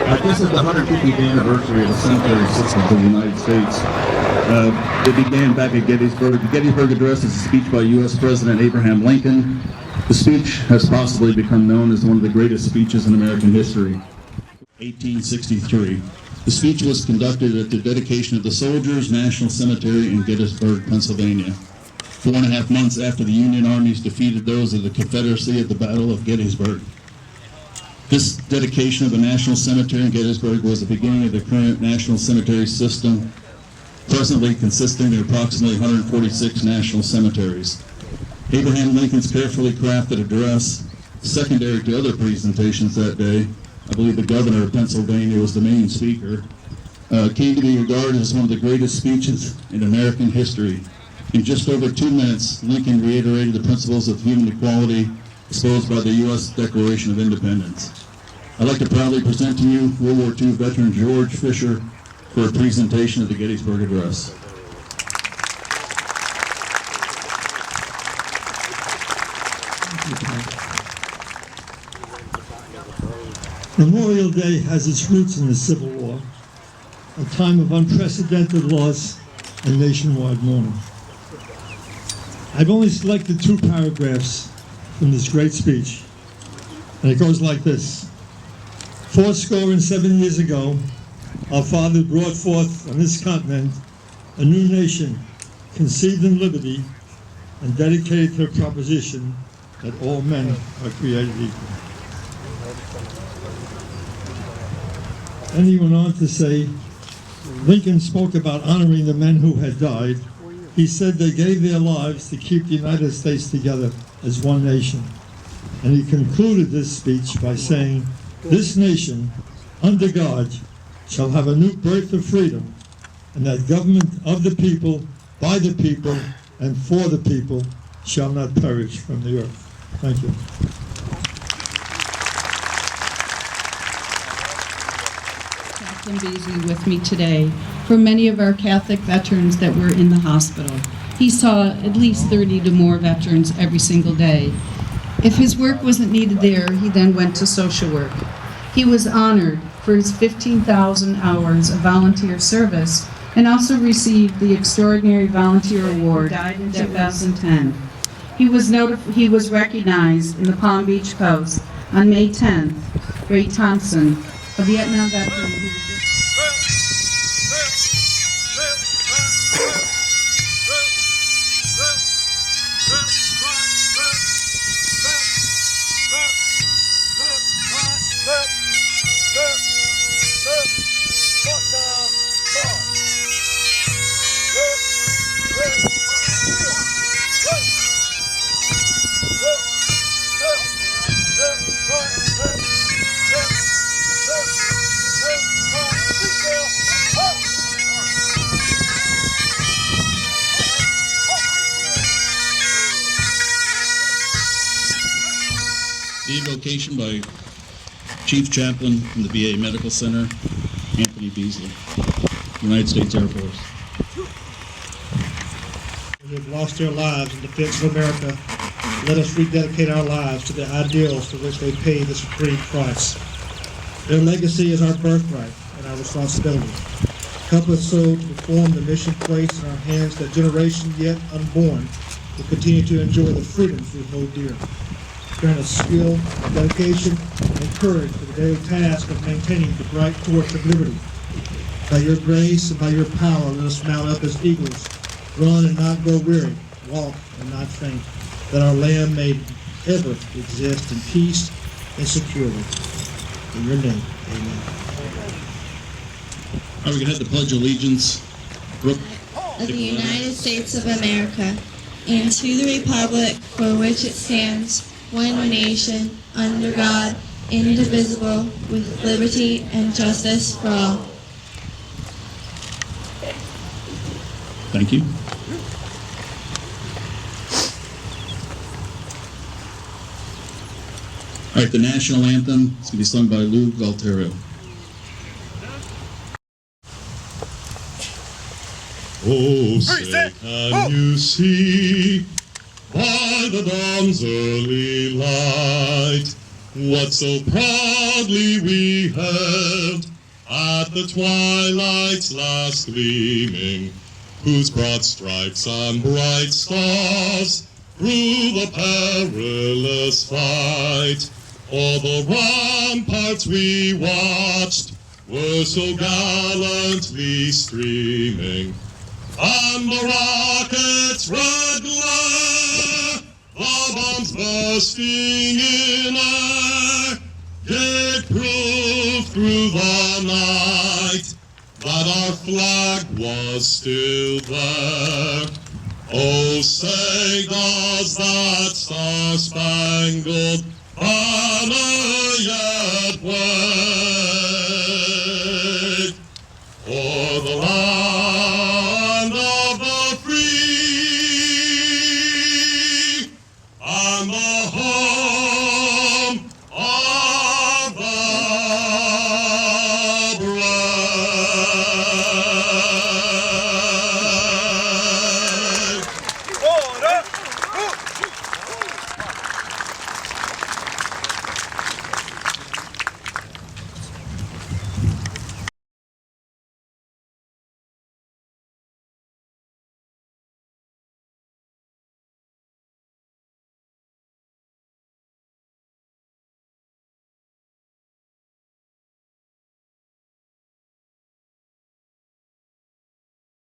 This is the 150th anniversary of the cemetery system for the United States. It began back at Gettysburg. The Gettysburg Address is a speech by U.S. President Abraham Lincoln. The speech has possibly become known as one of the greatest speeches in American history. 1863. The speech was conducted at the dedication of the Soldiers' National Cemetery in Gettysburg, Pennsylvania, 4.5 months after the Union armies defeated those of the Confederacy at the Battle of Gettysburg. This dedication of the National Cemetery in Gettysburg was the beginning of the current National Cemetery system, presently consisting of approximately 146 national cemeteries. Abraham Lincoln's carefully crafted address, secondary to other presentations that day, I believe the governor of Pennsylvania was the main speaker, came to be regarded as one of the greatest speeches in American history. In just over 2 minutes, Lincoln reiterated the principles of human equality exposed by the U.S. Declaration of Independence. I'd like to proudly present to you World War II veteran George Fisher for a presentation of the Gettysburg Address. Memorial Day has its roots in the Civil War, a time of unprecedented loss and nationwide mourning. I've only selected 2 paragraphs from this great speech, and it goes like this. 77 years ago, our fathers brought forth on this continent a new nation conceived in liberty and dedicated to the proposition that all men are created equal. And he went on to say, Lincoln spoke about honoring the men who had died. He said they gave their lives to keep the United States together as one nation. And he concluded this speech by saying, this nation, under God, shall have a new birth of freedom, and that government of the people, by the people, and for the people shall not perish from the earth. Thank you. Beasley with me today for many of our Catholic veterans that were in the hospital. He saw at least 30 to more veterans every single day. If his work wasn't needed there, he then went to social work. He was honored for his 15,000 hours of volunteer service and also received the Extraordinary Volunteer Award. He died in 2010. He was recognized in the Palm Beach Post on May 10th. Ray Thompson, a Vietnam veteran who was The invocation by Chief Chaplain from the VA Medical Center, Anthony Beasley, United States Air Force. Who have lost their lives in defense of America, let us rededicate our lives to the ideals for which they paid the supreme price. Their legacy is our birthright and our responsibility. Help us so to perform the mission placed in our hands that generations yet unborn will continue to enjoy the freedoms we hold dear. Grant us skill, dedication, and courage for the daily task of maintaining the bright torch of liberty. By your grace and by your power, let us mount up as eagles, run and not grow weary, walk and not faint, that our land may ever exist in peace and security. In your name, amen. All right, we're going to have the Pledge of Allegiance. Brooke. Of the United States of America, and to the republic for which it stands, one nation, under God, indivisible, with liberty and justice for all. Thank you. All right, the national anthem is going to be sung by Lou Galtero. Oh, say, can you see by the dawn's early light what so proudly we have at the twilight's last gleaming, whose broad stripes and bright stars through the perilous fight, all the ramparts we watched were so gallantly streaming, and the rockets' red glare, the bombs bursting in air, did prove through the night that our flag was still there. Oh, say does that star-spangled banner